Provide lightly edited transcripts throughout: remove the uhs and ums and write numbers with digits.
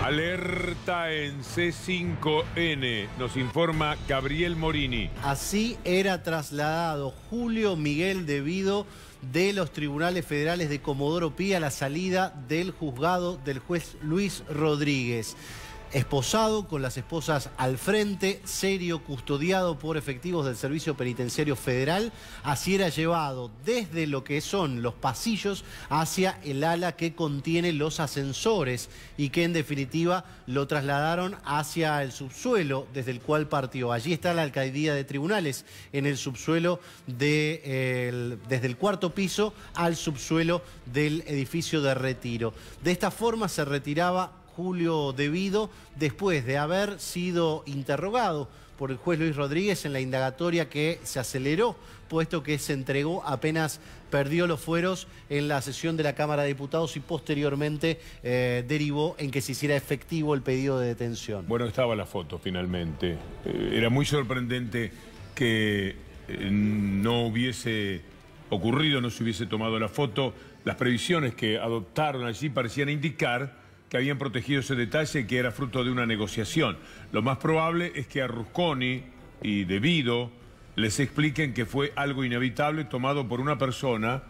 Alerta en C5N, nos informa Gabriel Morini. Así era trasladado Julio Miguel Devido de los tribunales federales de Comodoro Pi a la salida del juzgado del juez Luis Rodríguez. Esposado, con las esposas al frente, serio, custodiado por efectivos del Servicio Penitenciario Federal. Así era llevado desde lo que son los pasillos hacia el ala que contiene los ascensores y que en definitiva lo trasladaron hacia el subsuelo desde el cual partió. Allí está la alcaldía de tribunales, en el subsuelo desde el cuarto piso al subsuelo del edificio de Retiro. De esta forma se retiraba Julio Devido después de haber sido interrogado por el juez Luis Rodríguez en la indagatoria que se aceleró, puesto que se entregó apenas perdió los fueros en la sesión de la Cámara de Diputados y posteriormente derivó en que se hiciera efectivo el pedido de detención. Bueno, estaba la foto finalmente. Era muy sorprendente que no hubiese ocurrido, no se hubiese tomado la foto. Las previsiones que adoptaron allí parecían indicar que habían protegido ese detalle, que era fruto de una negociación. Lo más probable es que a Rusconi y Devido les expliquen que fue algo inevitable tomado por una persona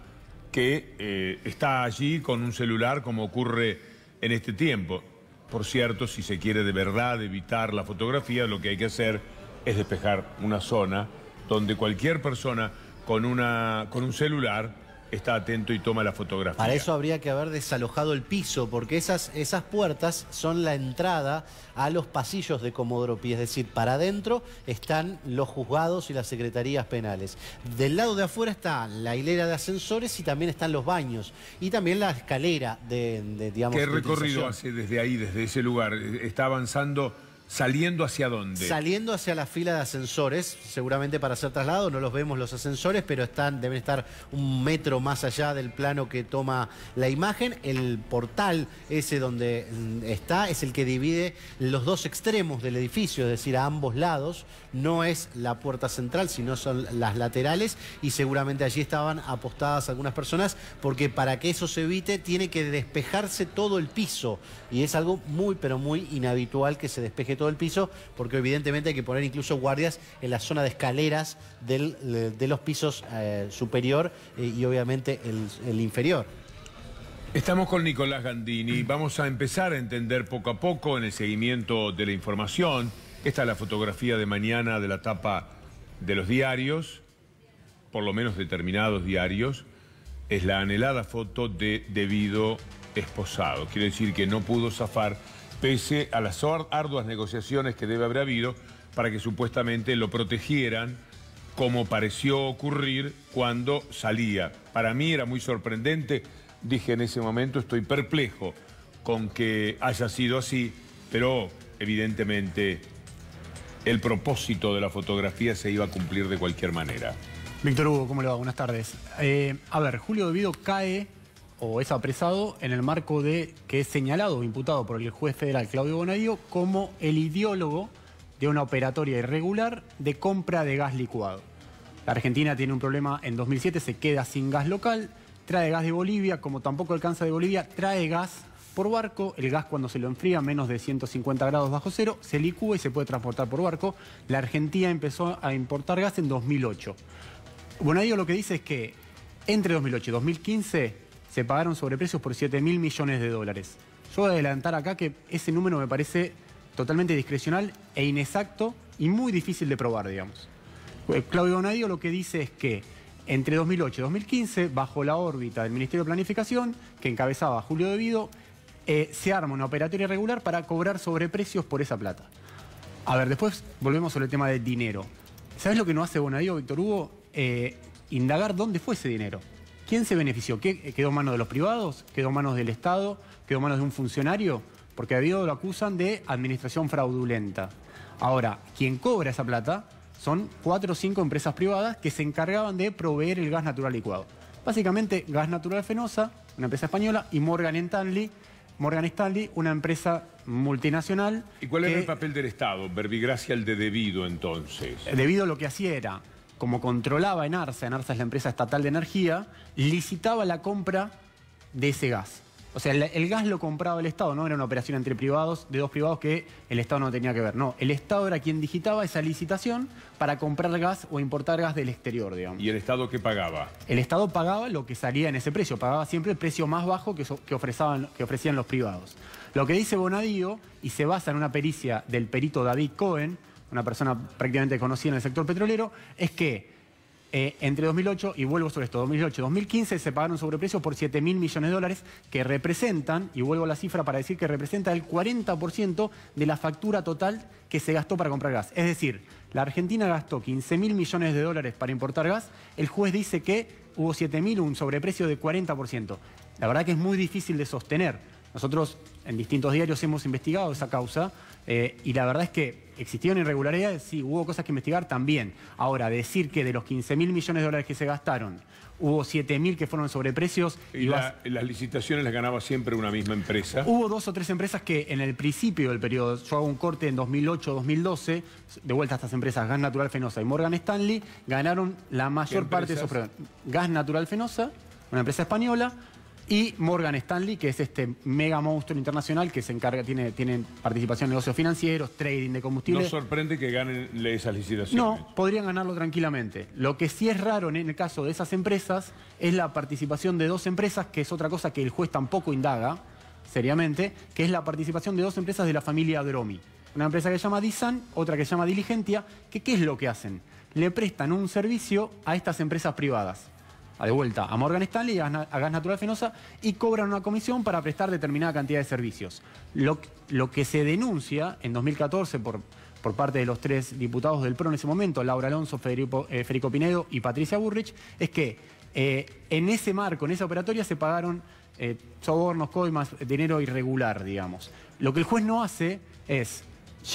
que está allí con un celular, como ocurre en este tiempo. Por cierto, si se quiere de verdad evitar la fotografía, lo que hay que hacer es despejar una zona donde cualquier persona con un celular está atento y toma la fotografía. Para eso habría que haber desalojado el piso, porque esas puertas son la entrada a los pasillos de Comodoro Pi, es decir, para adentro están los juzgados y las secretarías penales. Del lado de afuera está la hilera de ascensores y también están los baños y también la escalera digamos... ¿Qué recorrido hace desde ahí, desde ese lugar? ¿Está avanzando? ¿Saliendo hacia dónde? Saliendo hacia la fila de ascensores, seguramente para ser trasladado, no los vemos los ascensores, pero deben estar un metro más allá del plano que toma la imagen. El portal ese donde está es el que divide los dos extremos del edificio, es decir, a ambos lados. No es la puerta central, sino son las laterales y seguramente allí estaban apostadas algunas personas, porque para que eso se evite tiene que despejarse todo el piso y es algo muy, pero muy inhabitual que se despeje todo el piso, porque evidentemente hay que poner incluso guardias en la zona de escaleras de los pisos superior y obviamente el inferior. Estamos con Nicolás Gandini. Vamos a empezar a entender poco a poco en el seguimiento de la información. Esta es la fotografía de mañana de la tapa de los diarios, por lo menos determinados diarios. Es la anhelada foto de Devido esposado. Quiere decir que no pudo zafar pese a las arduas negociaciones que debe haber habido para que supuestamente lo protegieran, como pareció ocurrir cuando salía. Para mí era muy sorprendente, dije en ese momento, estoy perplejo con que haya sido así, pero evidentemente el propósito de la fotografía se iba a cumplir de cualquier manera. Víctor Hugo, ¿cómo le va? Buenas tardes. A ver, Julio Devido cae o es apresado en el marco de que es señalado o imputado por el juez federal Claudio Bonadío como el ideólogo de una operatoria irregular de compra de gas licuado. La Argentina tiene un problema, en 2007 se queda sin gas local, trae gas de Bolivia, como tampoco alcanza de Bolivia, trae gas por barco. El gas, cuando se lo enfría a menos de 150 grados bajo cero, se licúa y se puede transportar por barco. La Argentina empezó a importar gas en 2008. Bonadío lo que dice es que entre 2008 y 2015 se pagaron sobreprecios por 7.000 millones de dólares. Yo voy a adelantar acá que ese número me parece totalmente discrecional e inexacto y muy difícil de probar, digamos. Claudio Bonadío lo que dice es que entre 2008 y 2015, bajo la órbita del Ministerio de Planificación, que encabezaba Julio Devido, se arma una operatoria irregular para cobrar sobreprecios por esa plata. A ver, después volvemos sobre el tema del dinero. ¿Sabes lo que no hace Bonadío, Víctor Hugo? Indagar dónde fue ese dinero. ¿Quién se benefició? ¿Quedó en manos de los privados? ¿Quedó en manos del Estado? ¿Quedó en manos de un funcionario? Porque a Devido lo acusan de administración fraudulenta. Ahora, quien cobra esa plata son 4 o 5 empresas privadas que se encargaban de proveer el gas natural licuado. Básicamente, Gas Natural Fenosa, una empresa española, y Morgan Stanley, una empresa multinacional. ¿Y cuál era el papel del Estado? Verbigracia el de Devido, entonces. Devido lo que hacía era, como controlaba Enarsa es la empresa estatal de energía, licitaba la compra de ese gas. O sea, el gas lo compraba el Estado, no era una operación entre privados, de dos privados que el Estado no tenía que ver. No, el Estado era quien digitaba esa licitación para comprar gas o importar gas del exterior, digamos. ¿Y el Estado qué pagaba? El Estado pagaba lo que salía en ese precio, pagaba siempre el precio más bajo que ofrecían los privados. Lo que dice Bonadío, y se basa en una pericia del perito David Cohen, una persona prácticamente conocida en el sector petrolero, es que entre 2008, y vuelvo sobre esto, 2008 y 2015 se pagaron sobreprecios por 7.000 millones de dólares que representan, y vuelvo a la cifra para decir que representa el 40% de la factura total que se gastó para comprar gas. Es decir, la Argentina gastó 15.000 millones de dólares para importar gas, el juez dice que hubo 7.000, un sobreprecio de 40%. La verdad que es muy difícil de sostener. Nosotros en distintos diarios hemos investigado esa causa y la verdad es que existieron irregularidades, sí, hubo cosas que investigar también. Ahora, decir que de los 15.000 millones de dólares que se gastaron, hubo 7.000 que fueron sobreprecios. ¿Y las licitaciones las ganaba siempre una misma empresa? Hubo 2 o 3 empresas que en el principio del periodo, yo hago un corte en 2008-2012, de vuelta a estas empresas, Gas Natural Fenosa y Morgan Stanley, ganaron la mayor parte de esos premios. Gas Natural Fenosa, una empresa española, y Morgan Stanley, que es este mega monstruo internacional que se encarga, tiene participación en negocios financieros, trading de combustible. ¿No sorprende que ganen esas licitaciones? No, podrían ganarlo tranquilamente. Lo que sí es raro en el caso de esas empresas es la participación de 2 empresas, que es otra cosa que el juez tampoco indaga seriamente, que es la participación de 2 empresas de la familia Dromi. Una empresa que se llama Disan, otra que se llama Diligentia, que ¿qué es lo que hacen? Le prestan un servicio a estas empresas privadas. De vuelta a Morgan Stanley y a Gas Natural Fenosa, y cobran una comisión para prestar determinada cantidad de servicios. Lo que se denuncia en 2014 por parte de los 3 diputados del PRO en ese momento, Laura Alonso, Federico Pinedo y Patricia Burrich, es que en ese marco, en esa operatoria, se pagaron sobornos, coimas, dinero irregular, digamos. Lo que el juez no hace es,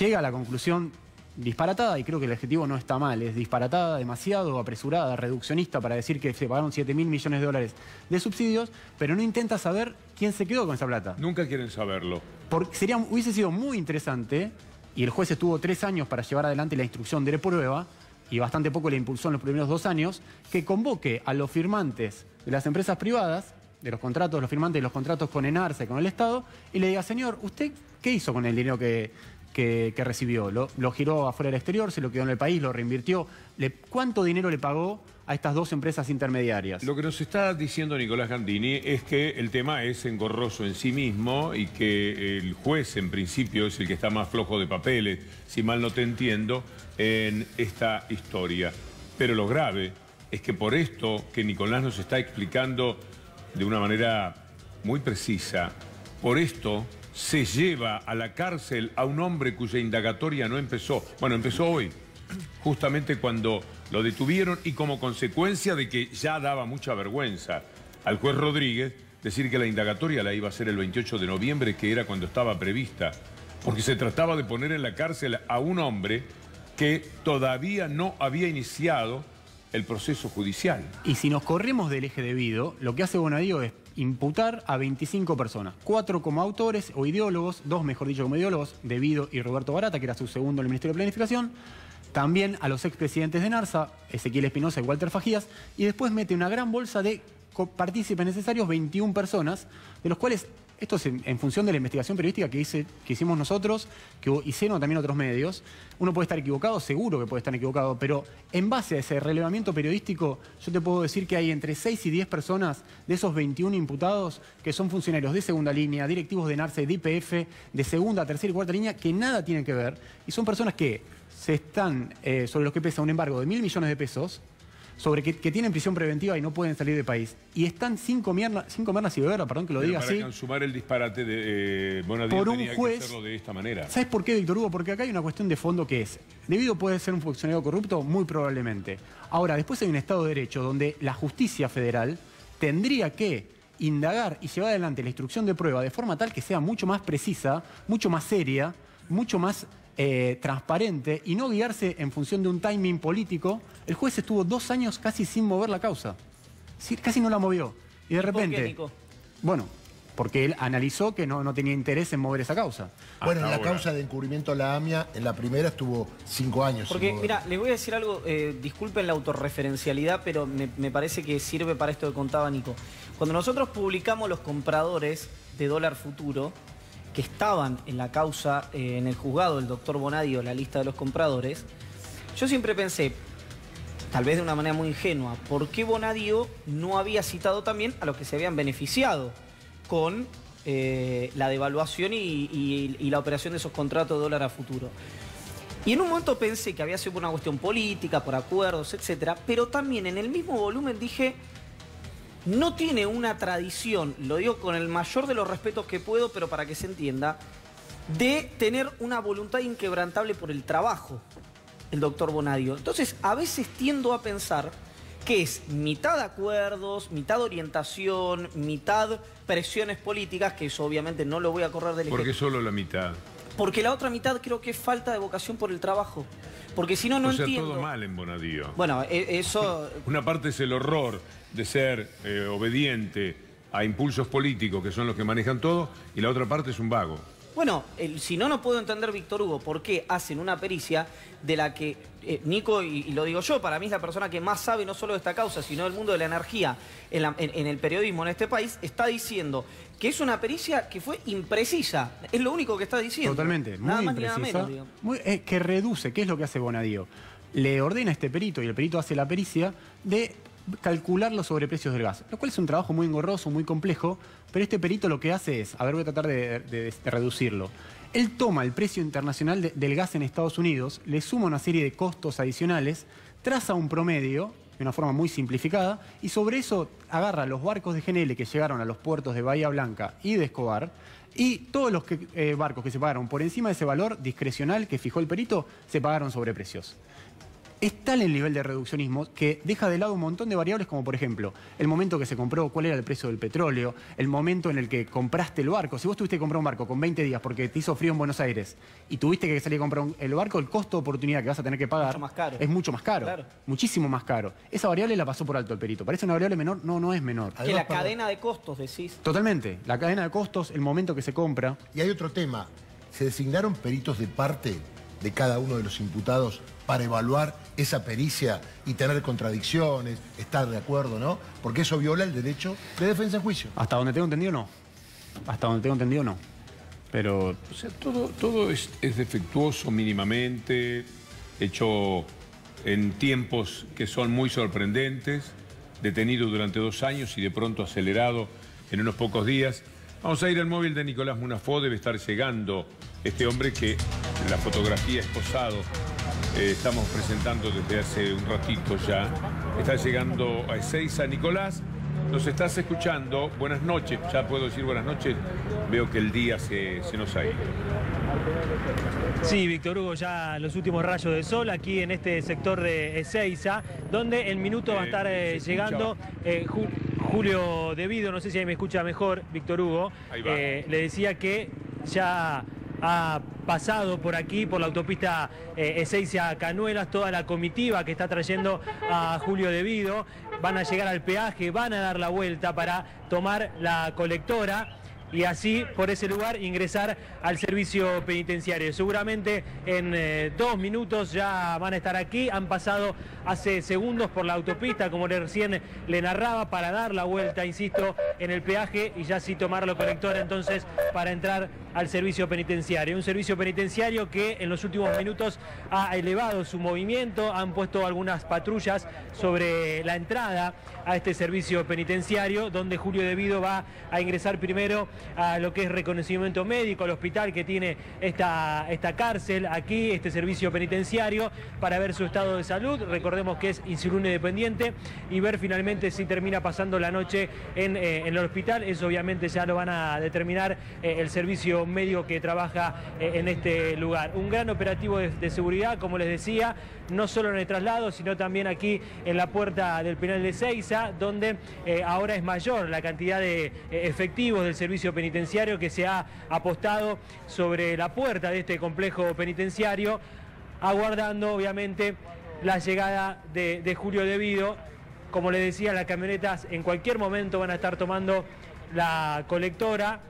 llega a la conclusión disparatada, y creo que el adjetivo no está mal, es disparatada, demasiado apresurada, reduccionista, para decir que se pagaron 7.000 millones de dólares de subsidios, pero no intenta saber quién se quedó con esa plata. Nunca quieren saberlo. Porque hubiese sido muy interesante, y el juez estuvo 3 años para llevar adelante la instrucción de prueba, y bastante poco le impulsó en los primeros 2 años, que convoque a los firmantes de las empresas privadas, de los contratos, los firmantes de los contratos con Enarsa y con el Estado, y le diga, señor, ¿usted qué hizo con el dinero que recibió? ¿Lo giró afuera del exterior? ¿Se lo quedó en el país? ¿Lo reinvirtió? ¿Cuánto dinero le pagó a estas 2 empresas intermediarias? Lo que nos está diciendo Nicolás Gandini es que el tema es engorroso en sí mismo y que el juez en principio es el que está más flojo de papeles, si mal no te entiendo, en esta historia. Pero lo grave es que por esto que Nicolás nos está explicando de una manera muy precisa, por esto se lleva a la cárcel a un hombre cuya indagatoria no empezó. Bueno, empezó hoy, justamente cuando lo detuvieron, y como consecuencia de que ya daba mucha vergüenza al juez Rodríguez decir que la indagatoria la iba a hacer el 28 de noviembre, que era cuando estaba prevista, porque se trataba de poner en la cárcel a un hombre que todavía no había iniciado el proceso judicial. Y si nos corremos del eje debido, lo que hace Bonadío es imputar a 25 personas, 4 como autores o ideólogos, 2 mejor dicho como ideólogos, Devido y Roberto Barata, que era su segundo en el Ministerio de Planificación, también a los expresidentes de Enarsa, Ezequiel Espinosa y Walter Fajías, y después mete una gran bolsa de partícipes necesarios, 21 personas, de los cuales, esto es en función de la investigación periodística que hicimos nosotros, que hicieron también otros medios. Uno puede estar equivocado, seguro que puede estar equivocado, pero en base a ese relevamiento periodístico, yo te puedo decir que hay entre 6 y 10 personas de esos 21 imputados que son funcionarios de segunda línea, directivos de Enarsa y de YPF, de segunda, tercera y cuarta línea, que nada tienen que ver, y son personas que se están, sobre los que pesa un embargo de 1.000 millones de pesos, sobre que tienen prisión preventiva y no pueden salir del país. Y están sin comerlas y beberla, perdón que lo diga así. Para consumar el disparate de Bonadío tenía que hacerlo de esta manera. ¿Sabes por qué, Víctor Hugo? Porque acá hay una cuestión de fondo que es, Devido puede ser un funcionario corrupto, muy probablemente. Ahora, después hay un Estado de Derecho donde la justicia federal tendría que indagar y llevar adelante la instrucción de prueba de forma tal que sea mucho más precisa, mucho más seria, mucho más transparente, y no guiarse en función de un timing político. El juez estuvo 2 años casi sin mover la causa. Sí, casi no la movió. Y de repente... ¿Por qué, Nico? Bueno, porque él analizó que no tenía interés en mover esa causa. Bueno, en la ahora. causa de encubrimiento a la AMIA, en la primera estuvo 5 años. Porque, mira, les voy a decir algo, disculpen la autorreferencialidad, pero me parece que sirve para esto que contaba Nico. Cuando nosotros publicamos los compradores de dólar futuro, que estaban en la causa, en el juzgado del doctor Bonadio, la lista de los compradores, yo siempre pensé, tal vez de una manera muy ingenua, ¿por qué Bonadio no había citado también a los que se habían beneficiado con la devaluación y la operación de esos contratos de dólar a futuro? Y en un momento pensé que había sido por una cuestión política, por acuerdos, etcétera, pero también en el mismo volumen dije, no tiene una tradición, lo digo con el mayor de los respetos que puedo, pero para que se entienda, de tener una voluntad inquebrantable por el trabajo, el doctor Bonadio. Entonces, a veces tiendo a pensar que es mitad acuerdos, mitad orientación, mitad presiones políticas, que eso obviamente no lo voy a correr del eje. ¿Por qué solo la mitad? Porque la otra mitad creo que es falta de vocación por el trabajo. Porque si no, no o sea, entiendo. todo mal en Bonadio. Bueno, eso... Una parte es el horror de ser obediente a impulsos políticos, que son los que manejan todo, y la otra parte es un vago. Bueno, si no, no puedo entender, Víctor Hugo, por qué hacen una pericia de la que Nico, y lo digo yo, para mí es la persona que más sabe no solo de esta causa, sino del mundo de la energía en el periodismo en este país, está diciendo que es una pericia que fue imprecisa. Es lo único que está diciendo. Totalmente, muy nada más ni imprecisa, nada menos, digo. que reduce, ¿qué es lo que hace Bonadio? Le ordena a este perito, y el perito hace la pericia, de calcular los sobreprecios del gas, lo cual es un trabajo muy engorroso, muy complejo, pero este perito lo que hace es, a ver, voy a tratar de reducirlo. Él toma el precio internacional del gas en Estados Unidos, le suma una serie de costos adicionales, traza un promedio, de una forma muy simplificada, y sobre eso agarra los barcos de GNL que llegaron a los puertos de Bahía Blanca y de Escobar, y todos los barcos que se pagaron por encima de ese valor discrecional que fijó el perito, se pagaron sobreprecios. Es tal el nivel de reduccionismo que deja de lado un montón de variables, como por ejemplo, el momento que se compró, cuál era el precio del petróleo, el momento en el que compraste el barco. Si vos tuviste que comprar un barco con 20 días porque te hizo frío en Buenos Aires y tuviste que salir a comprar el barco, el costo de oportunidad que vas a tener que pagar Mucho más caro. es mucho más caro, Claro. muchísimo más caro. Esa variable la pasó por alto el perito. ¿Parece una variable menor? No, no es menor. Que la Además, perdón. cadena de costos, decís. Totalmente. La cadena de costos, el momento que se compra. Y hay otro tema. ¿Se designaron peritos de parte de cada uno de los imputados para evaluar esa pericia y tener contradicciones, estar de acuerdo, ¿no? Porque eso viola el derecho de defensa en juicio. Hasta donde tengo entendido, no. Hasta donde tengo entendido, no. Pero O sea, todo es defectuoso mínimamente, hecho en tiempos que son muy sorprendentes, detenido durante 2 años y de pronto acelerado en unos pocos días. Vamos a ir al móvil de Nicolás Munafó, debe estar llegando este hombre que la fotografía esposado estamos presentando desde hace un ratito ya. Está llegando a Ezeiza. Nicolás, nos estás escuchando. Buenas noches, ya puedo decir buenas noches. Veo que el día se nos ha ido. Sí, Víctor Hugo, ya los últimos rayos de sol aquí en este sector de Ezeiza, donde en minuto va a estar llegando Julio De Vido. No sé si ahí me escucha mejor, Víctor Hugo. Ahí va. Le decía que ya ha pasado por aquí, por la autopista Ezeiza-Canuelas, toda la comitiva que está trayendo a Julio De Vido. Van a llegar al peaje, van a dar la vuelta para tomar la colectora y así por ese lugar ingresar al servicio penitenciario. Seguramente en 2 minutos ya van a estar aquí. Han pasado hace segundos por la autopista, como recién le narraba, para dar la vuelta, insisto, en el peaje y ya sí tomar la colectora entonces para entrar al servicio penitenciario. Un servicio penitenciario que en los últimos minutos ha elevado su movimiento, han puesto algunas patrullas sobre la entrada a este servicio penitenciario, donde Julio De Vido va a ingresar primero a lo que es reconocimiento médico, al hospital que tiene esta cárcel aquí, este servicio penitenciario, para ver su estado de salud. Recordemos que es insulino dependiente y ver finalmente si termina pasando la noche en el hospital. Eso obviamente ya lo van a determinar el servicio médico que trabaja en este lugar. Un gran operativo de seguridad, como les decía, no solo en el traslado, sino también aquí en la puerta del penal de Ezeiza, donde ahora es mayor la cantidad de efectivos del servicio penitenciario que se ha apostado sobre la puerta de este complejo penitenciario, aguardando obviamente la llegada de Julio De Vido. Como les decía, las camionetas en cualquier momento van a estar tomando la colectora,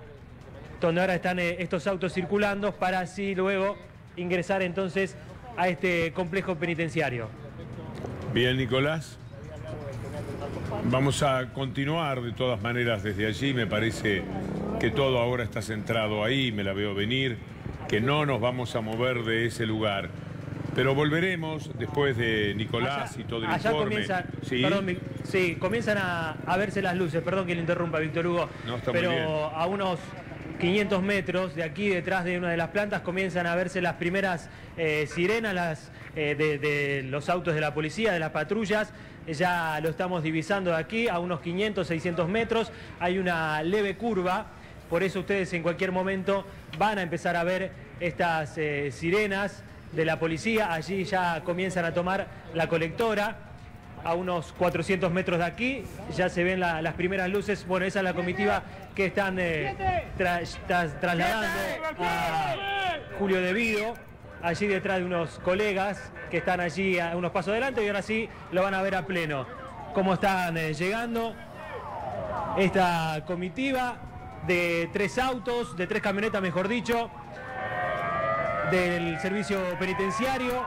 donde ahora están estos autos circulando, para así luego ingresar entonces a este complejo penitenciario. Bien, Nicolás. Vamos a continuar de todas maneras desde allí. Me parece que todo ahora está centrado ahí, me la veo venir, que no nos vamos a mover de ese lugar. Pero volveremos después de Nicolás y todo el informe. Comienzan, ¿Sí? perdón, sí, comienzan a verse las luces, perdón que le interrumpa, Víctor Hugo, No, está pero muy bien. a unos 500 metros de aquí, detrás de una de las plantas, comienzan a verse las primeras sirenas de los autos de la policía, de las patrullas. Ya lo estamos divisando de aquí, a unos 500, 600 metros. Hay una leve curva, por eso ustedes en cualquier momento van a empezar a ver estas sirenas de la policía. Allí ya comienzan a tomar la colectora. A unos 400 metros de aquí ya se ven las primeras luces. Bueno, esa es la comitiva que están trasladando a Julio De Vido, allí detrás de unos colegas que están allí a unos pasos adelante, y ahora sí lo van a ver a pleno cómo están llegando esta comitiva de 3 autos, de 3 camionetas mejor dicho, del servicio penitenciario.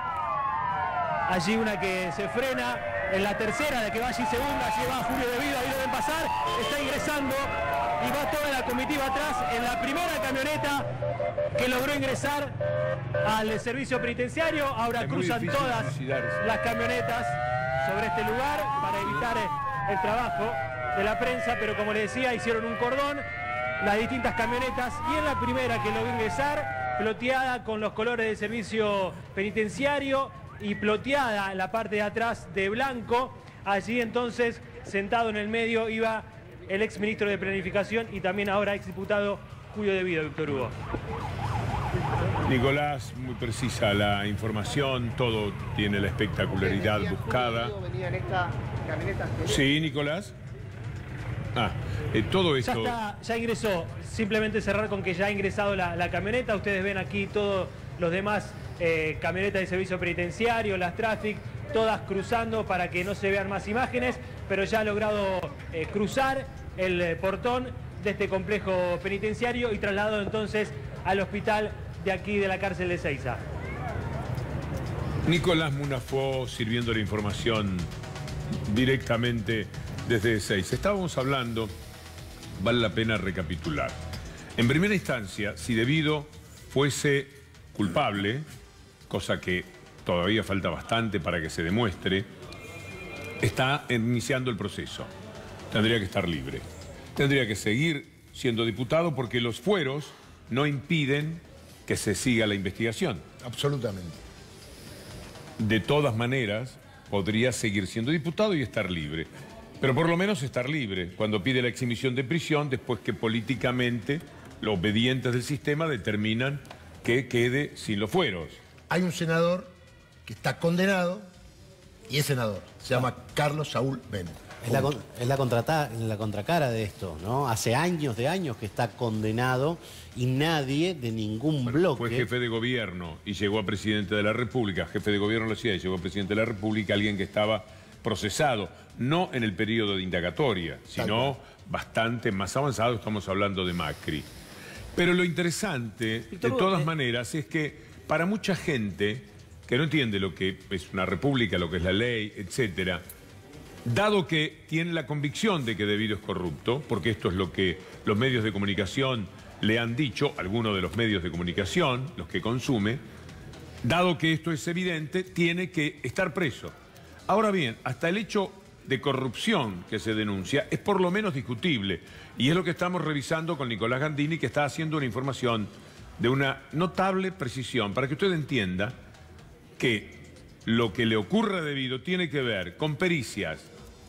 Allí una que se frena, en la tercera, de que va allí segunda, allí va Julio De Vido, ahí lo ven pasar, está ingresando y va toda la comitiva atrás en la primera camioneta que logró ingresar al servicio penitenciario. Ahora cruzan todas las camionetas sobre este lugar para evitar el trabajo de la prensa, pero como les decía, hicieron un cordón, las distintas camionetas, y en la primera que logró ingresar, ploteada con los colores del servicio penitenciario y ploteada en la parte de atrás de blanco. Allí entonces, sentado en el medio, iba el exministro de Planificación y también ahora exdiputado Julio De Vido, Víctor Hugo. Nicolás, muy precisa la información, todo tiene la espectacularidad buscada. Sí, Nicolás. Todo esto... Ya ingresó, simplemente cerrar con que ya ha ingresado la camioneta. Ustedes ven aquí todos los demás camionetas de servicio penitenciario, las Traffic, todas cruzando para que no se vean más imágenes, pero ya ha logrado cruzar el portón de este complejo penitenciario y trasladado entonces al hospital de aquí de la cárcel de Ezeiza. Nicolás Munafó sirviendo la información directamente desde Ezeiza. Estábamos hablando, vale la pena recapitular. En primera instancia, si De Vido fuese culpable, cosa que todavía falta bastante para que se demuestre, está iniciando el proceso. Tendría que estar libre. Tendría que seguir siendo diputado porque los fueros no impiden que se siga la investigación. Absolutamente. De todas maneras, podría seguir siendo diputado y estar libre. Pero por lo menos estar libre cuando pide la exhibición de prisión después que políticamente los obedientes del sistema determinan que quede sin los fueros. Hay un senador que está condenado y es senador. Se llama Carlos Saúl Bennett. Es la contracara de esto, ¿no? Hace años que está condenado y nadie de ningún bloque... Fue jefe de gobierno y llegó a presidente de la República. Jefe de gobierno de la ciudad y llegó a presidente de la República, alguien que estaba procesado, no en el periodo de indagatoria, sino bastante más avanzado, estamos hablando de Macri. Pero lo interesante, de todas maneras, es que para mucha gente que no entiende lo que es una república, lo que es la ley, etcétera, dado que tiene la convicción de que De Vido es corrupto, porque esto es lo que los medios de comunicación le han dicho, algunos de los medios de comunicación, los que consume, dado que esto es evidente, tiene que estar preso. Ahora bien, hasta el hecho de corrupción que se denuncia es por lo menos discutible, y es lo que estamos revisando con Nicolás Gandini, que está haciendo una información de una notable precisión, para que usted entienda que lo que le ocurre a De Vido tiene que ver con pericias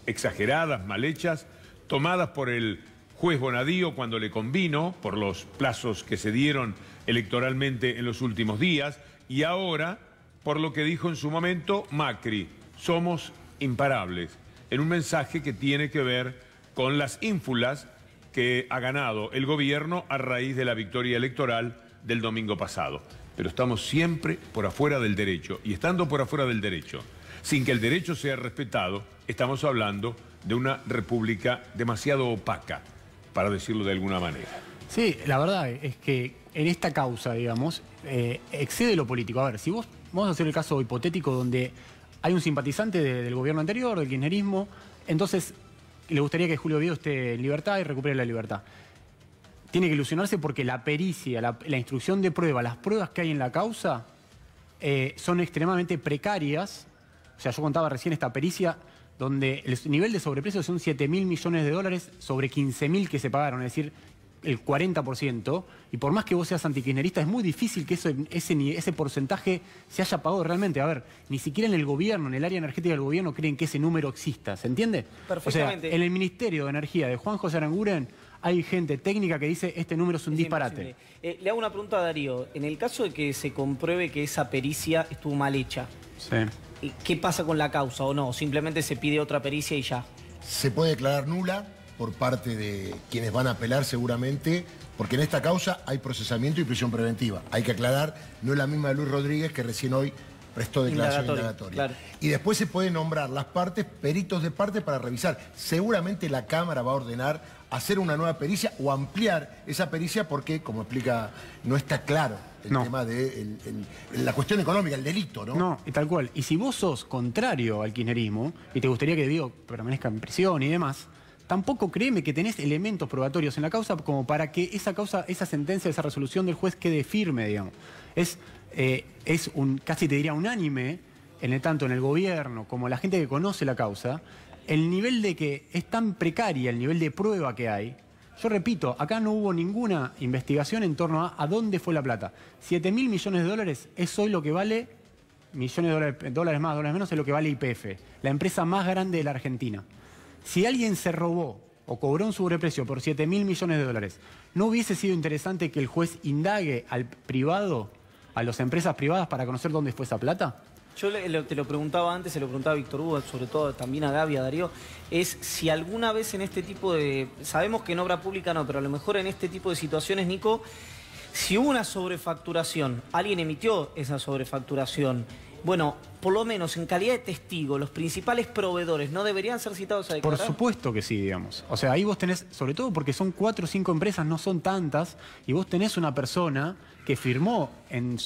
exageradas, mal hechas, tomadas por el juez Bonadío cuando le convino, por los plazos que se dieron electoralmente en los últimos días, y ahora por lo que dijo en su momento Macri: somos imparables, en un mensaje que tiene que ver con las ínfulas que ha ganado el gobierno a raíz de la victoria electoral del domingo pasado. Pero estamos siempre por afuera del derecho, y estando por afuera del derecho, sin que el derecho sea respetado, estamos hablando de una república demasiado opaca, para decirlo de alguna manera. Sí, la verdad es que en esta causa, digamos, excede lo político. A ver, si vamos a hacer el caso hipotético donde hay un simpatizante del gobierno anterior, del kirchnerismo, entonces le gustaría que Julio Vido esté en libertad y recupere la libertad. Tiene que ilusionarse porque la pericia, la instrucción de prueba, las pruebas que hay en la causa son extremadamente precarias. O sea, yo contaba recién esta pericia donde el nivel de sobreprecio son 7.000 millones de dólares sobre 15.000 que se pagaron, es decir, el 40%, y por más que vos seas antikirchnerista, es muy difícil que ese porcentaje se haya pagado realmente. A ver, ni siquiera en el gobierno, en el área energética del gobierno, creen que ese número exista, ¿se entiende? Perfectamente. O sea, en el Ministerio de Energía de Juan José Aranguren hay gente técnica que dice este número es un disparate. Le hago una pregunta a Darío. En el caso de que se compruebe que esa pericia estuvo mal hecha, Sí. ¿qué pasa con la causa o no? ¿Simplemente se pide otra pericia y ya? Se puede declarar nula por parte de quienes van a apelar seguramente, porque en esta causa hay procesamiento y prisión preventiva. Hay que aclarar, no es la misma de Luis Rodríguez que recién hoy prestó declaración indagatoria. Claro. Y después se pueden nombrar las partes, peritos de parte para revisar. Seguramente la Cámara va a ordenar hacer una nueva pericia o ampliar esa pericia porque, como explica, no está claro el tema de la cuestión económica, el delito, ¿no? No, y tal cual. Y si vos sos contrario al kirchnerismo y te gustaría que Vido permanezca en prisión y demás, tampoco créeme que tenés elementos probatorios en la causa como para que esa causa, esa sentencia, esa resolución del juez quede firme, digamos. Es casi te diría unánime, tanto en el gobierno como la gente que conoce la causa, el nivel de que es tan precaria, el nivel de prueba que hay. Yo repito, acá no hubo ninguna investigación en torno a dónde fue la plata. 7.000 millones de dólares es hoy lo que vale, millones de dólares más, dólares menos, es lo que vale YPF, la empresa más grande de la Argentina. Si alguien se robó o cobró un sobreprecio por 7.000 millones de dólares, ¿no hubiese sido interesante que el juez indague al privado, a las empresas privadas para conocer dónde fue esa plata? Yo te lo preguntaba antes, se lo preguntaba a Víctor Hugo, sobre todo también a Gaby, a Darío, es si alguna vez en este tipo de... Sabemos que en obra pública no, pero a lo mejor en este tipo de situaciones, Nico, si hubo una sobrefacturación, alguien emitió esa sobrefacturación, bueno, por lo menos en calidad de testigo, los principales proveedores no deberían ser citados a declarar. Por supuesto que sí, digamos. O sea, ahí vos tenés, sobre todo porque son 4 o 5 empresas, no son tantas, y vos tenés una persona que firmó en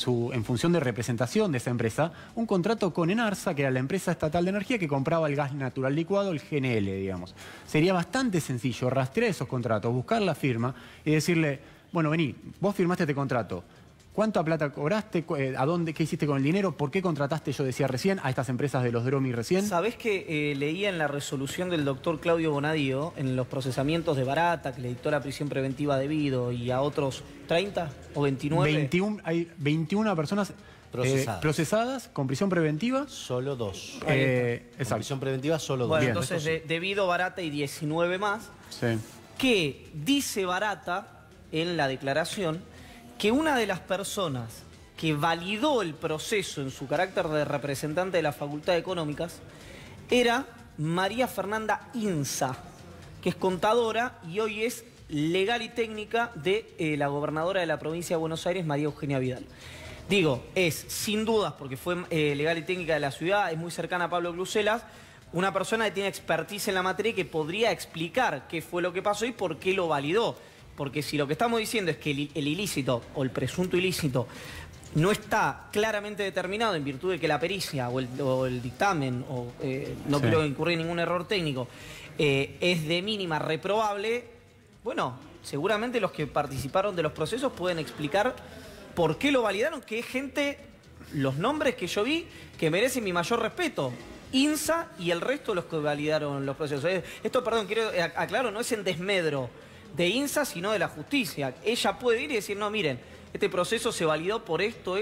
función de representación de esa empresa un contrato con Enarsa, que era la empresa estatal de energía que compraba el gas natural licuado, el GNL, digamos. Sería bastante sencillo rastrear esos contratos, buscar la firma y decirle, bueno, vení, vos firmaste este contrato. ¿Cuánta plata cobraste? ¿A dónde? ¿Qué hiciste con el dinero? ¿Por qué contrataste, yo decía recién, a estas empresas de los Dromi recién? ¿Sabés que leía en la resolución del doctor Claudio Bonadío, en los procesamientos de Barata, que le dictó la prisión preventiva de Vido, y a otros 30 o 29? Hay 21 personas procesadas con prisión preventiva. Solo 2. Exacto. Con prisión preventiva solo 2. Bueno, Bien. entonces de Vido, Barata y 19 más, Sí. que dice Barata en la declaración que una de las personas que validó el proceso en su carácter de representante de la Facultad de Económicas era María Fernanda Insa, que es contadora y hoy es legal y técnica de la gobernadora de la provincia de Buenos Aires, María Eugenia Vidal. Digo, es sin dudas, porque fue legal y técnica de la ciudad, es muy cercana a Pablo Gluselas, una persona que tiene expertise en la materia y que podría explicar qué fue lo que pasó y por qué lo validó. Porque si lo que estamos diciendo es que el ilícito o el presunto ilícito no está claramente determinado en virtud de que la pericia o el dictamen, no quiero incurrir en ningún error técnico, es de mínima reprobable, bueno, seguramente los que participaron de los procesos pueden explicar por qué lo validaron, que es gente, los nombres que yo vi, que merecen mi mayor respeto. INSA y el resto de los que validaron los procesos. Esto, perdón, quiero aclarar, no es en desmedro de INSA, sino de la justicia. Ella puede ir y decir, no, miren, este proceso se validó por esto.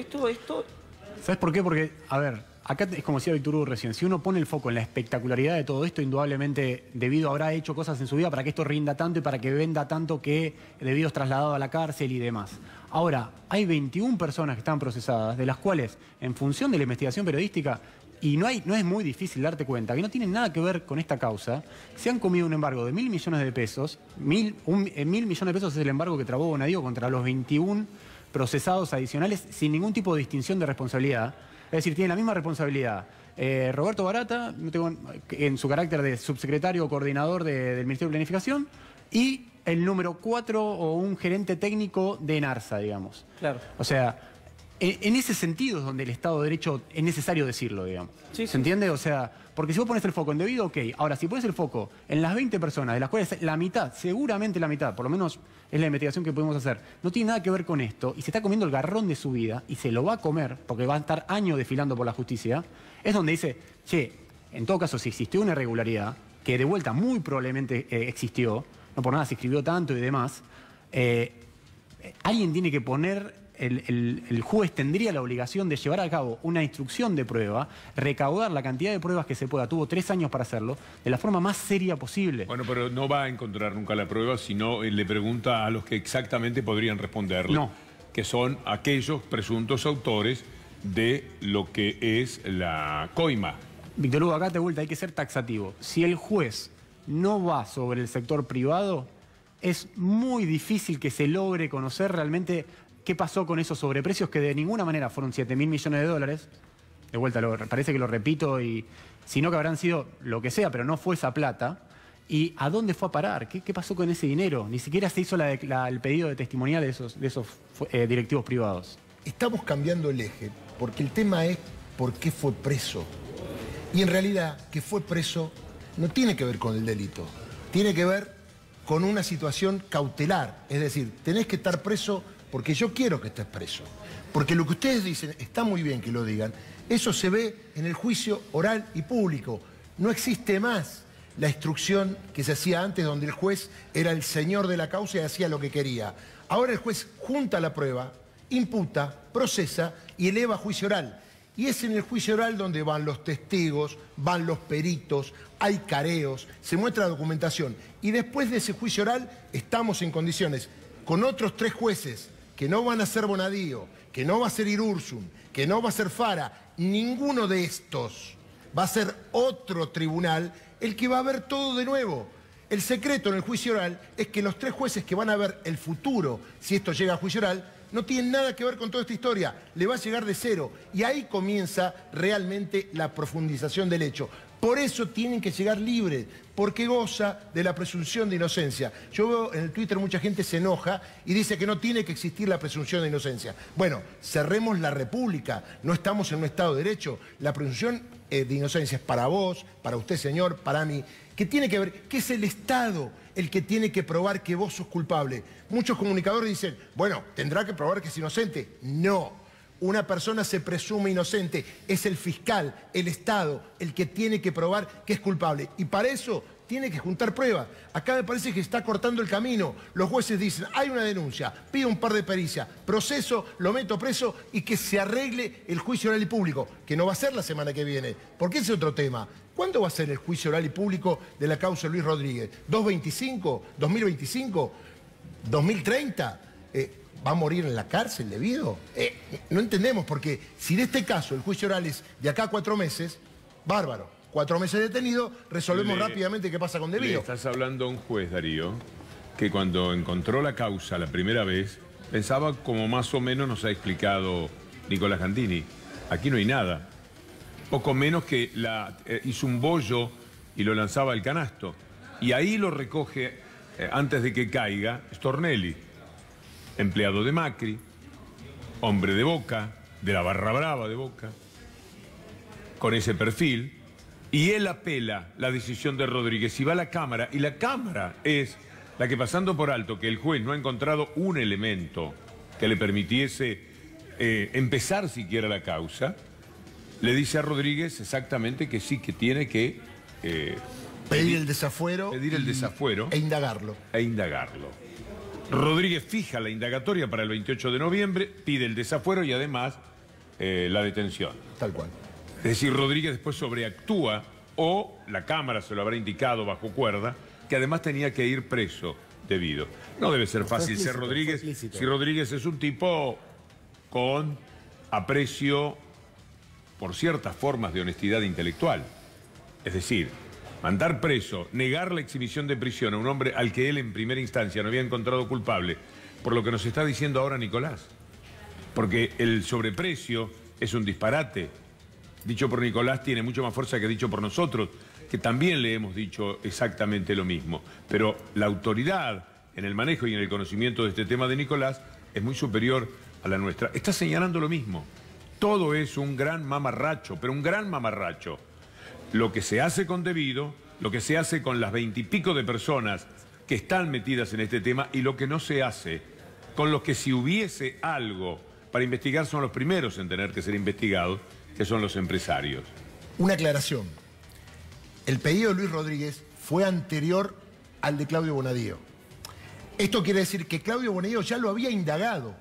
¿Sabes por qué? Porque, a ver, acá es como decía Víctor Hugo recién, si uno pone el foco en la espectacularidad de todo esto, indudablemente Debido habrá hecho cosas en su vida para que esto rinda tanto y para que venda tanto que Debido es trasladado a la cárcel y demás. Ahora, hay 21 personas que están procesadas, de las cuales, en función de la investigación periodística, y no es muy difícil darte cuenta que no tienen nada que ver con esta causa, se han comido un embargo de 1.000 millones de pesos. 1.000 millones de pesos es el embargo que trabó Bonadío contra los 21 procesados adicionales sin ningún tipo de distinción de responsabilidad. Es decir, tienen la misma responsabilidad Roberto Barata, en su carácter de subsecretario o coordinador del Ministerio de Planificación, y el número 4 o un gerente técnico de ENARSA, digamos. Claro. O sea, en ese sentido es donde el Estado de Derecho es necesario decirlo, digamos. Sí, ¿Se entiende? O sea, porque si vos pones el foco en debido, ok. Ahora, si pones el foco en las 20 personas, de las cuales la mitad, seguramente la mitad, por lo menos es la investigación que podemos hacer, no tiene nada que ver con esto, y se está comiendo el garrón de su vida, y se lo va a comer, porque va a estar años desfilando por la justicia, es donde dice, che, en todo caso, si existió una irregularidad, que de vuelta muy probablemente existió, no por nada se escribió tanto y demás, alguien tiene que poner, el juez tendría la obligación de llevar a cabo una instrucción de prueba, recaudar la cantidad de pruebas que se pueda, tuvo 3 años para hacerlo, de la forma más seria posible. Bueno, pero no va a encontrar nunca la prueba, sino le pregunta a los que exactamente podrían responderle, No. que son aquellos presuntos autores de lo que es la coima. Víctor Hugo, acá de vuelta hay que ser taxativo. Si el juez no va sobre el sector privado, es muy difícil que se logre conocer realmente qué pasó con esos sobreprecios que de ninguna manera fueron 7.000 millones de dólares. De vuelta, parece que lo repito, y sino que habrán sido lo que sea, pero no fue esa plata. ¿Y a dónde fue a parar? ¿Qué pasó con ese dinero? Ni siquiera se hizo el pedido de testimonial de esos directivos privados. Estamos cambiando el eje, porque el tema es por qué fue preso. Y en realidad, que fue preso no tiene que ver con el delito, tiene que ver con una situación cautelar. Es decir, tenés que estar preso porque yo quiero que estés preso. Porque lo que ustedes dicen, está muy bien que lo digan, eso se ve en el juicio oral y público. No existe más la instrucción que se hacía antes, donde el juez era el señor de la causa y hacía lo que quería. Ahora el juez junta la prueba, imputa, procesa y eleva a juicio oral. Y es en el juicio oral donde van los testigos, van los peritos, hay careos, se muestra la documentación. Y después de ese juicio oral estamos en condiciones, con otros 3 jueces, que no van a ser Bonadío, que no va a ser Irurzun, que no va a ser Fara, ninguno de estos va a ser otro tribunal el que va a ver todo de nuevo. El secreto en el juicio oral es que los 3 jueces que van a ver el futuro, si esto llega a juicio oral, no tienen nada que ver con toda esta historia, le va a llegar de cero. Y ahí comienza realmente la profundización del hecho. Por eso tienen que llegar libres, porque goza de la presunción de inocencia. Yo veo en el Twitter mucha gente se enoja y dice que no tiene que existir la presunción de inocencia. Bueno, cerremos la República, no estamos en un Estado de Derecho. La presunción de inocencia es para vos, para usted señor, para mí, que tiene que ver, que es el Estado el que tiene que probar que vos sos culpable. Muchos comunicadores dicen, bueno, tendrá que probar que es inocente. No, una persona se presume inocente, es el fiscal, el Estado, el que tiene que probar que es culpable. Y para eso tiene que juntar pruebas. Acá me parece que está cortando el camino. Los jueces dicen, hay una denuncia, pido un par de pericias, proceso, lo meto preso y que se arregle el juicio oral y público, que no va a ser la semana que viene, porque ese es otro tema. ¿Cuándo va a ser el juicio oral y público de la causa Luis Rodríguez? ¿225? ¿2025? ¿2030? ¿Va a morir en la cárcel debido? No entendemos, porque si de este caso el juicio oral es de acá a 4 meses, bárbaro. 4 meses detenido, resolvemos rápidamente qué pasa con debido. Le estás hablando a un juez, Darío, que cuando encontró la causa la primera vez, pensaba como más o menos nos ha explicado Nicolás Gandini. Aquí no hay nada. Poco menos que hizo un bollo y lo lanzaba al canasto. Y ahí lo recoge, antes de que caiga, Stornelli, empleado de Macri, hombre de Boca, de la barra brava de Boca, con ese perfil, y él apela la decisión de Rodríguez y va a la Cámara, y la Cámara es la que, pasando por alto que el juez no ha encontrado un elemento que le permitiese empezar siquiera la causa, le dice a Rodríguez exactamente que sí, que tiene que pedir el desafuero. E indagarlo. Rodríguez fija la indagatoria para el 28 de noviembre, pide el desafuero y además la detención. Tal cual. Es decir, Rodríguez después sobreactúa, o la Cámara se lo habrá indicado bajo cuerda, que además tenía que ir preso debido. No debe ser fácil ser Rodríguez, si Rodríguez es un tipo con aprecio por ciertas formas de honestidad intelectual. Es decir, mandar preso, negar la exhibición de prisión a un hombre al que él en primera instancia no había encontrado culpable, por lo que nos está diciendo ahora Nicolás. Porque el sobreprecio es un disparate. Dicho por Nicolás tiene mucho más fuerza que dicho por nosotros, que también le hemos dicho exactamente lo mismo. Pero la autoridad en el manejo y en el conocimiento de este tema de Nicolás es muy superior a la nuestra. Está señalando lo mismo. Todo es un gran mamarracho, pero un gran mamarracho. Lo que se hace con Devido, lo que se hace con las 20 y pico de personas que están metidas en este tema y lo que no se hace con los que si hubiese algo para investigar son los primeros en tener que ser investigados, que son los empresarios. Una aclaración. El pedido de Luis Rodríguez fue anterior al de Claudio Bonadío. Esto quiere decir que Claudio Bonadío ya lo había indagado,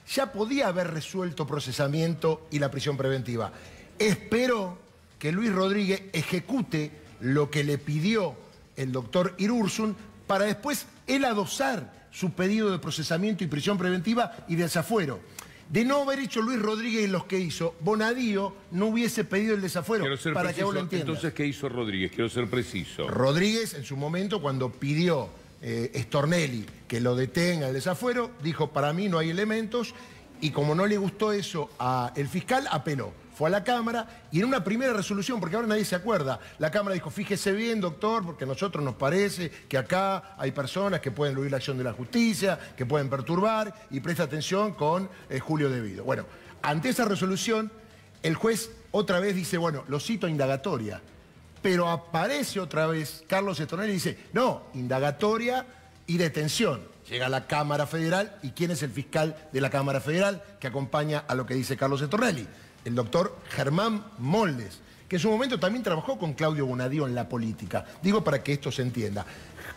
ya podía haber resuelto procesamiento y la prisión preventiva. Espero que Luis Rodríguez ejecute lo que le pidió el doctor Irursun para después él adosar su pedido de procesamiento y prisión preventiva y desafuero. De no haber hecho Luis Rodríguez los que hizo, Bonadío no hubiese pedido el desafuero, para que vos lo entiendas. Entonces, ¿qué hizo Rodríguez? Quiero ser preciso. Rodríguez, en su momento, cuando pidió Stornelli que lo detenga el desafuero, dijo, para mí no hay elementos, y como no le gustó eso al fiscal, apeló. Fue a la Cámara y en una primera resolución, porque ahora nadie se acuerda, la Cámara dijo, fíjese bien, doctor, porque a nosotros nos parece que acá hay personas que pueden eludir la acción de la justicia, que pueden perturbar, y presta atención con Julio Devido. Bueno, ante esa resolución, el juez otra vez dice, bueno, lo cito a indagatoria, pero aparece otra vez Carlos Stornelli y dice, no, indagatoria y detención. Llega a la Cámara Federal, ¿y quién es el fiscal de la Cámara Federal que acompaña a lo que dice Carlos Stornelli? El doctor Germán Moldes, que en su momento también trabajó con Claudio Bonadío en la política. Digo para que esto se entienda.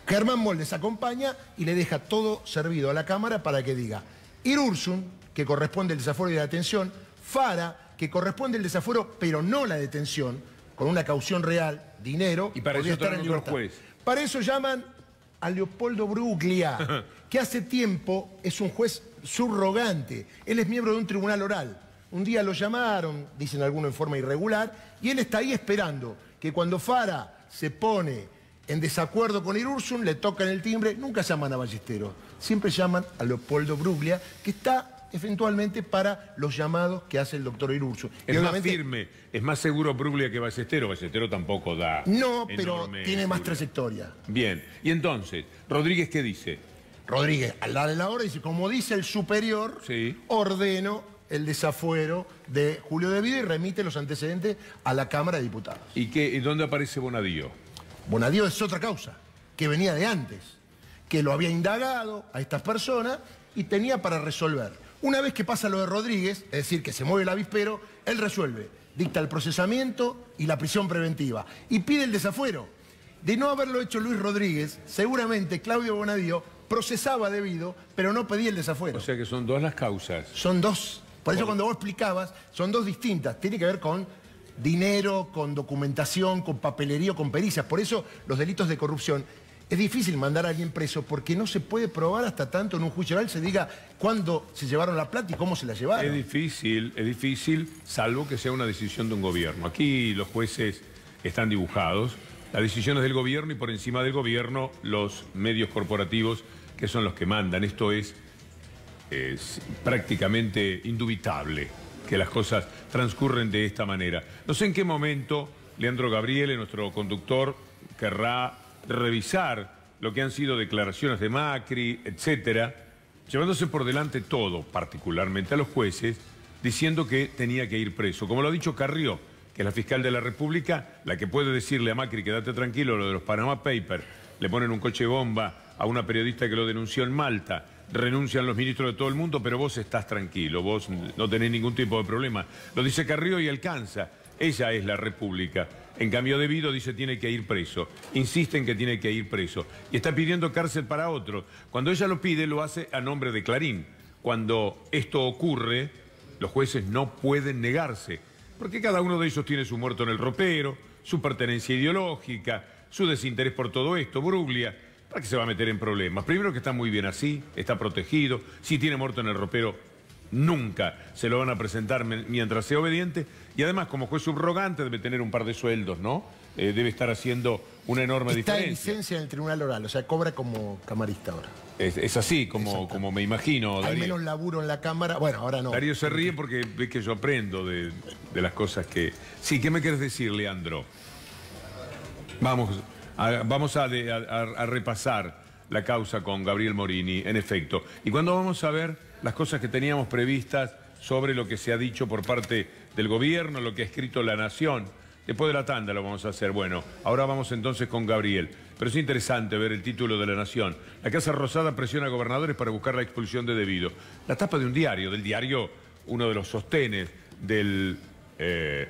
Germán Moldes acompaña y le deja todo servido a la Cámara para que diga Irursun, que corresponde el desafuero y la detención, Fara, que corresponde el desafuero pero no la detención, con una caución real, dinero, y para eso estar en libertad. Juez. Para eso llaman a Leopoldo Bruglia, que hace tiempo es un juez subrogante. Él es miembro de un tribunal oral. Un día lo llamaron, dicen algunos en forma irregular, y él está ahí esperando que cuando Fara se pone en desacuerdo con Irursun, le tocan el timbre, nunca llaman a Ballesteros, siempre llaman a Leopoldo Bruglia, que está eventualmente para los llamados que hace el doctor Irursun. Es más firme, es más seguro Bruglia que Ballesteros. Ballesteros tampoco da. No, pero tiene más trayectoria. Bien, y entonces, ¿Rodríguez qué dice? Rodríguez, al darle la hora, dice, como dice el superior, sí, ordeno el desafuero de Julio Devido y remite los antecedentes a la Cámara de Diputados. ¿Y dónde aparece Bonadío? Bonadío es otra causa, que venía de antes, que lo había indagado a estas personas y tenía para resolver. Una vez que pasa lo de Rodríguez, es decir, que se mueve el avispero, él resuelve, dicta el procesamiento y la prisión preventiva y pide el desafuero. De no haberlo hecho Luis Rodríguez, seguramente Claudio Bonadío procesaba a Devido, pero no pedía el desafuero. O sea que son dos las causas. Son dos. Por eso cuando vos explicabas, son dos distintas. Tiene que ver con dinero, con documentación, con papelería, con pericias. Por eso los delitos de corrupción es difícil mandar a alguien preso porque no se puede probar hasta tanto en un juicio oral se diga cuándo se llevaron la plata y cómo se la llevaron. Es difícil, salvo que sea una decisión de un gobierno. Aquí los jueces están dibujados, las decisiones del gobierno y por encima del gobierno los medios corporativos que son los que mandan. Esto es prácticamente indubitable que las cosas transcurren de esta manera. No sé en qué momento Leandro Gabriele, nuestro conductor, querrá revisar lo que han sido declaraciones de Macri, etcétera, llevándose por delante todo, particularmente a los jueces, diciendo que tenía que ir preso. Como lo ha dicho Carrió, que es la fiscal de la República, la que puede decirle a Macri, quédate tranquilo, lo de los Panama Papers, le ponen un coche bomba a una periodista que lo denunció en Malta, renuncian los ministros de todo el mundo, pero vos estás tranquilo, vos no tenés ningún tipo de problema. Lo dice Carrió y alcanza. Ella es la República. En cambio, Devido dice tiene que ir preso. Insiste en que tiene que ir preso. Y está pidiendo cárcel para otro. Cuando ella lo pide, lo hace a nombre de Clarín. Cuando esto ocurre, los jueces no pueden negarse. Porque cada uno de ellos tiene su muerto en el ropero, su pertenencia ideológica, su desinterés por todo esto. Bruglia, ¿para qué se va a meter en problemas? Primero que está muy bien así, está protegido. Si tiene muerto en el ropero, nunca se lo van a presentar mientras sea obediente. Y además, como juez subrogante, debe tener un par de sueldos, ¿no? Debe estar haciendo una enorme diferencia. Está en licencia en el tribunal oral, o sea, cobra como camarista ahora. Es así, como me imagino, Darío. Hay menos laburo en la Cámara, bueno, ahora no. Darío se ríe porque ve que yo aprendo de las cosas que... Sí, ¿qué me quieres decir, Leandro? Vamos a repasar la causa con Gabriel Morini, en efecto. Y cuando vamos a ver las cosas que teníamos previstas sobre lo que se ha dicho por parte del gobierno, lo que ha escrito La Nación. Después de la tanda lo vamos a hacer. Bueno, ahora vamos entonces con Gabriel. Pero es interesante ver el título de La Nación. La Casa Rosada presiona a gobernadores para buscar la expulsión de Devido. La tapa de un diario, del diario, uno de los sostenes del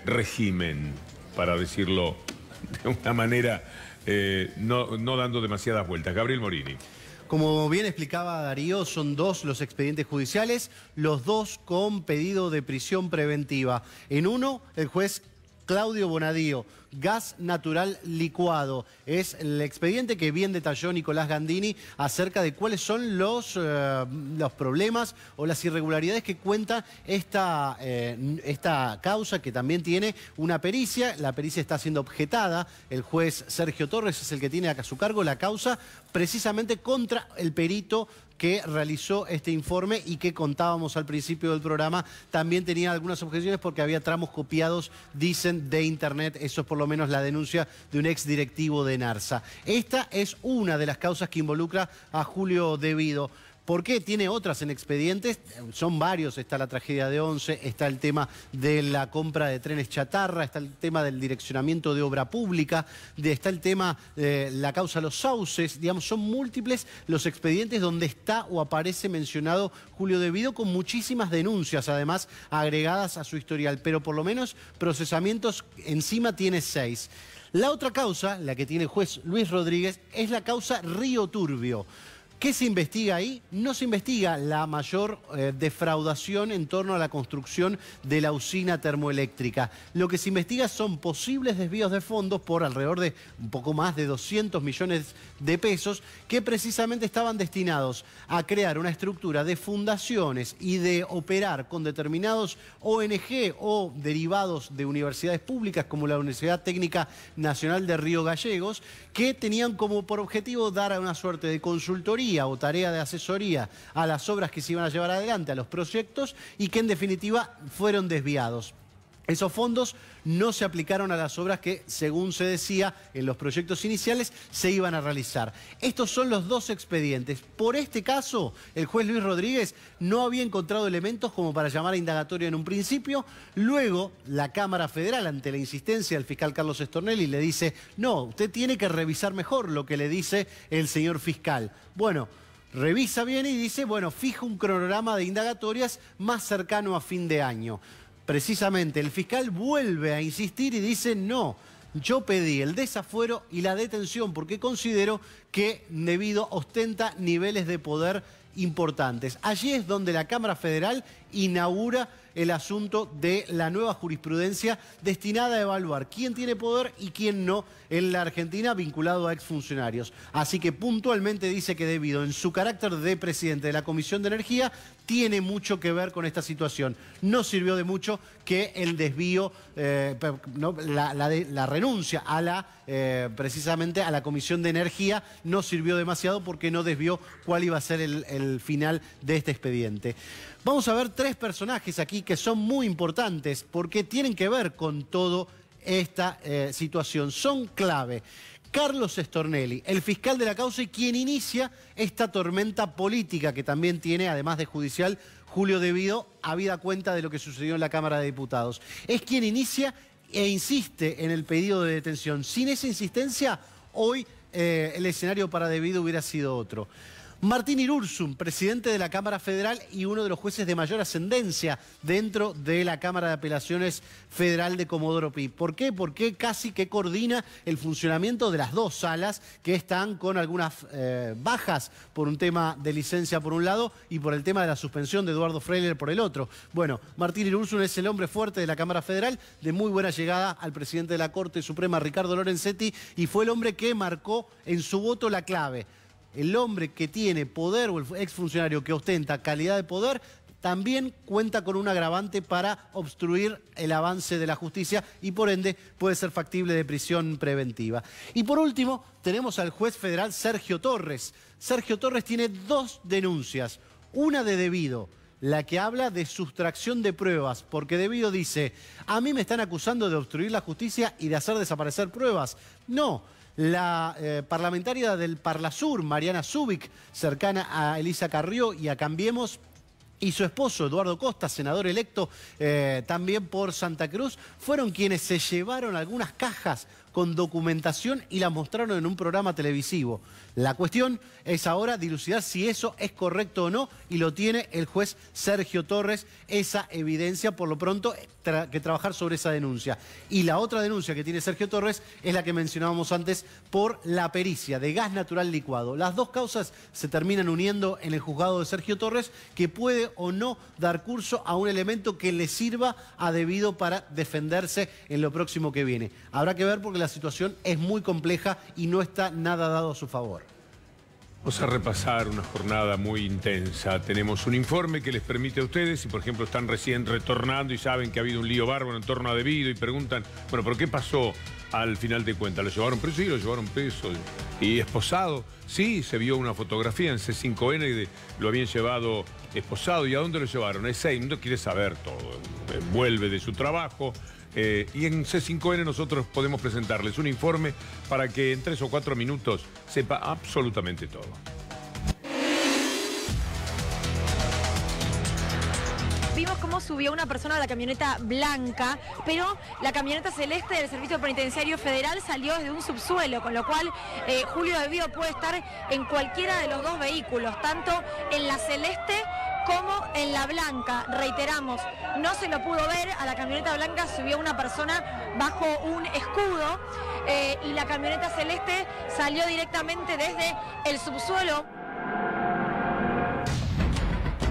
régimen, para decirlo de una manera no dando demasiadas vueltas. Gabriel Morini. Como bien explicaba Darío, son dos los expedientes judiciales, los dos con pedido de prisión preventiva. En uno, el juez Claudio Bonadío, gas natural licuado. Es el expediente que bien detalló Nicolás Gandini acerca de cuáles son los problemas o las irregularidades que cuenta esta causa, que también tiene una pericia. La pericia está siendo objetada. El juez Sergio Torres es el que tiene a su cargo la causa precisamente contra el perito que realizó este informe y que contábamos al principio del programa. También tenía algunas objeciones porque había tramos copiados, dicen, de internet. Eso es por lo menos la denuncia de un ex directivo de Narsa. Esta es una de las causas que involucra a Julio Devido. ¿Por qué? Tiene otras en expedientes, son varios, está la tragedia de Once, está el tema de la compra de trenes chatarra, está el tema del direccionamiento de obra pública, está el tema de la causa Los Sauces, digamos, son múltiples los expedientes donde está o aparece mencionado Julio Devido, con muchísimas denuncias además agregadas a su historial, pero por lo menos procesamientos encima tiene 6. La otra causa, la que tiene el juez Luis Rodríguez, es la causa Río Turbio. ¿Qué se investiga ahí? No se investiga la mayor defraudación en torno a la construcción de la usina termoeléctrica. Lo que se investiga son posibles desvíos de fondos por alrededor de un poco más de 200 millones de pesos que precisamente estaban destinados a crear una estructura de fundaciones y de operar con determinados ONG o derivados de universidades públicas como la Universidad Técnica Nacional de Río Gallegos, que tenían como por objetivo dar una suerte de consultoría o tarea de asesoría a las obras que se iban a llevar adelante, a los proyectos, y que en definitiva fueron desviados. Esos fondos no se aplicaron a las obras que, según se decía en los proyectos iniciales, se iban a realizar. Estos son los dos expedientes. Por este caso, el juez Luis Rodríguez no había encontrado elementos como para llamar a indagatoria en un principio. Luego, la Cámara Federal, ante la insistencia del fiscal Carlos Stornelli, le dice: no, usted tiene que revisar mejor lo que le dice el señor fiscal. Bueno, revisa bien y dice, bueno, fija un cronograma de indagatorias más cercano a fin de año. Precisamente el fiscal vuelve a insistir y dice: no, yo pedí el desafuero y la detención porque considero que Devido ostenta niveles de poder importantes. Allí es donde la Cámara Federal inaugura el asunto de la nueva jurisprudencia destinada a evaluar quién tiene poder y quién no en la Argentina vinculado a exfuncionarios. Así que puntualmente dice que Devido, en su carácter de presidente de la Comisión de Energía, tiene mucho que ver con esta situación. No sirvió de mucho que el desvío, la renuncia a precisamente a la Comisión de Energía no sirvió demasiado porque no desvió cuál iba a ser el final de este expediente. Vamos a ver 3 personajes aquí que son muy importantes porque tienen que ver con toda esta situación. Son clave. Carlos Stornelli, el fiscal de la causa y quien inicia esta tormenta política que también tiene, además de judicial, Julio Devido, habida cuenta de lo que sucedió en la Cámara de Diputados. Es quien inicia e insiste en el pedido de detención. Sin esa insistencia, hoy el escenario para Devido hubiera sido otro. Martín Irurzun, presidente de la Cámara Federal y uno de los jueces de mayor ascendencia dentro de la Cámara de Apelaciones Federal de Comodoro Pi. ¿Por qué? Porque casi que coordina el funcionamiento de las 2 salas que están con algunas bajas por un tema de licencia por un lado y por el tema de la suspensión de Eduardo Freiler por el otro. Bueno, Martín Irurzun es el hombre fuerte de la Cámara Federal, de muy buena llegada al presidente de la Corte Suprema, Ricardo Lorenzetti, y fue el hombre que marcó en su voto la clave. El hombre que tiene poder o el exfuncionario que ostenta calidad de poder también cuenta con un agravante para obstruir el avance de la justicia y por ende puede ser factible de prisión preventiva. Y por último tenemos al juez federal Sergio Torres. Sergio Torres tiene 2 denuncias, una de Devido, la que habla de sustracción de pruebas, porque Devido dice: a mí me están acusando de obstruir la justicia y de hacer desaparecer pruebas. No. La parlamentaria del Parlasur, Mariana Zubik, cercana a Elisa Carrió y a Cambiemos, y su esposo, Eduardo Costa, senador electo también por Santa Cruz, fueron quienes se llevaron algunas cajas con documentación y las mostraron en un programa televisivo. La cuestión es ahora dilucidar si eso es correcto o no, y lo tiene el juez Sergio Torres, esa evidencia, por lo pronto, que trabajar sobre esa denuncia. Y la otra denuncia que tiene Sergio Torres es la que mencionábamos antes por la pericia de gas natural licuado. Las dos causas se terminan uniendo en el juzgado de Sergio Torres, que puede o no dar curso a un elemento que le sirva a Devido para defenderse en lo próximo que viene. Habrá que ver, porque la situación es muy compleja y no está nada dado a su favor. Vamos a repasar una jornada muy intensa. Tenemos un informe que les permite a ustedes, si por ejemplo están recién retornando y saben que ha habido un lío bárbaro en torno a Devido y preguntan, bueno, ¿pero qué pasó al final de cuentas? ¿Lo llevaron preso? Sí, lo llevaron preso. ¿Y esposado? Sí, se vio una fotografía en C5N de lo habían llevado esposado. ¿Y a dónde lo llevaron? Es6, no quiere saber todo. Vuelve de su trabajo. Y en C5N nosotros podemos presentarles un informe para que en 3 o 4 minutos sepa absolutamente todo. Vimos cómo subió una persona a la camioneta blanca, pero la camioneta celeste del Servicio Penitenciario Federal salió desde un subsuelo, con lo cual Julio Devido puede estar en cualquiera de los dos vehículos, tanto en la celeste como en la blanca. Reiteramos, no se lo pudo ver, a la camioneta blanca subió una persona bajo un escudo y la camioneta celeste salió directamente desde el subsuelo.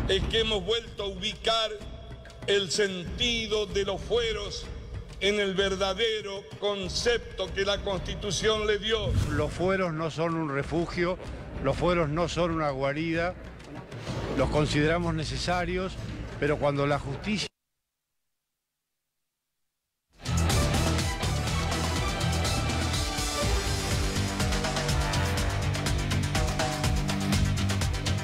Es que hemos vuelto a ubicar el sentido de los fueros en el verdadero concepto que la Constitución le dio. Los fueros no son un refugio, los fueros no son una guarida. Los consideramos necesarios, pero cuando la justicia...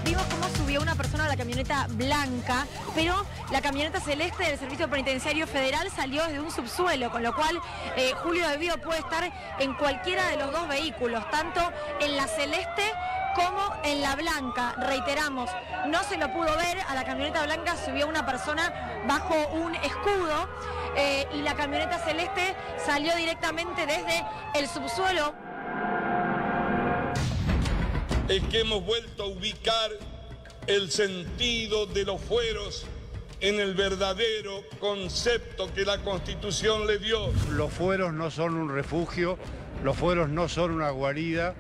Vimos cómo subió una persona a la camioneta blanca, pero la camioneta celeste del Servicio Penitenciario Federal salió desde un subsuelo, con lo cual Julio Devido puede estar en cualquiera de los dos vehículos, tanto en la celeste como en la blanca. Reiteramos, no se lo pudo ver, a la camioneta blanca subió una persona bajo un escudo y la camioneta celeste salió directamente desde el subsuelo. Es que hemos vuelto a ubicar el sentido de los fueros en el verdadero concepto que la Constitución le dio. Los fueros no son un refugio, los fueros no son una guarida.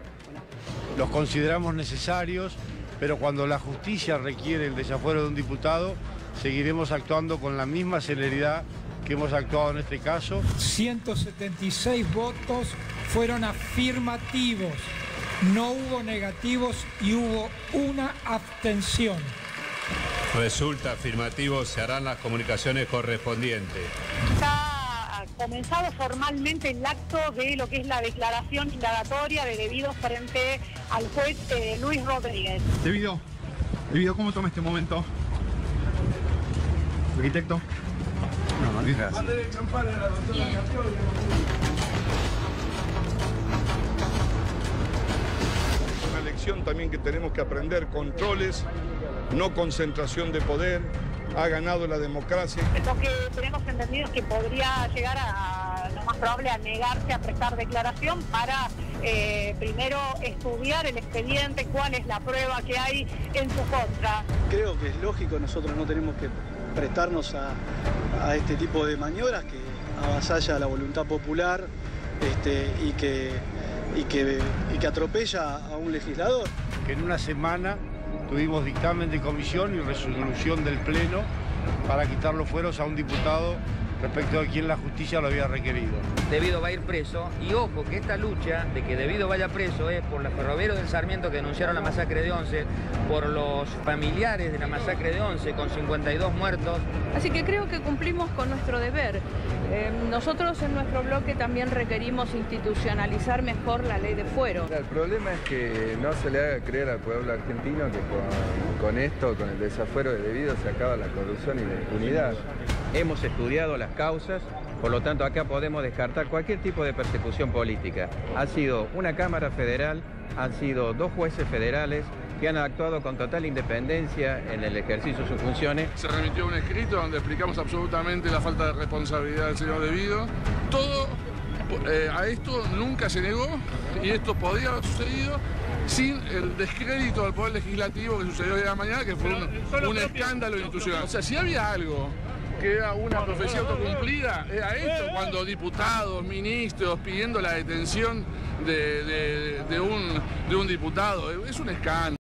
Los consideramos necesarios, pero cuando la justicia requiere el desafuero de un diputado, seguiremos actuando con la misma celeridad que hemos actuado en este caso. 176 votos fueron afirmativos, no hubo negativos y hubo una abstención. Resulta afirmativo, se harán las comunicaciones correspondientes. Comenzado formalmente el acto de lo que es la declaración indagatoria de Devido frente al juez Luis Rodríguez. Devido, ¿cómo toma este momento? Arquitecto. No, gracias. Una lección también que tenemos que aprender: controles, no concentración de poder. Ha ganado la democracia. Lo que tenemos entendido es que podría llegar a, lo más probable, a negarse a prestar declaración para primero estudiar el expediente, cuál es la prueba que hay en su contra. Creo que es lógico, nosotros no tenemos que prestarnos a este tipo de maniobras que avasalla la voluntad popular y que atropella a un legislador. Que en una semana tuvimos dictamen de comisión y resolución del Pleno para quitar los fueros a un diputado respecto a quien la justicia lo había requerido. Devido va a ir preso, y ojo que esta lucha de que Devido vaya preso es por los ferroviarios del Sarmiento que denunciaron la masacre de Once, por los familiares de la masacre de Once con 52 muertos. Así que creo que cumplimos con nuestro deber. Nosotros en nuestro bloque también requerimos institucionalizar mejor la ley de fuero. El problema es que no se le haga creer al pueblo argentino que con esto, con el desafuero de Devido, se acaba la corrupción y la impunidad. hemos estudiado las causas, por lo tanto acá podemos descartar cualquier tipo de persecución política. Ha sido una Cámara Federal, han sido 2 jueces federales que han actuado con total independencia en el ejercicio de sus funciones. Se remitió un escrito donde explicamos absolutamente la falta de responsabilidad del señor De Vido. Todo a esto nunca se negó y esto podía haber sucedido sin el descrédito del Poder Legislativo que sucedió hoy de la mañana, que fue un escándalo institucional. O sea, si había algo que era una profecía autocumplida, era esto, cuando diputados, ministros pidiendo la detención de un diputado. Es un escándalo.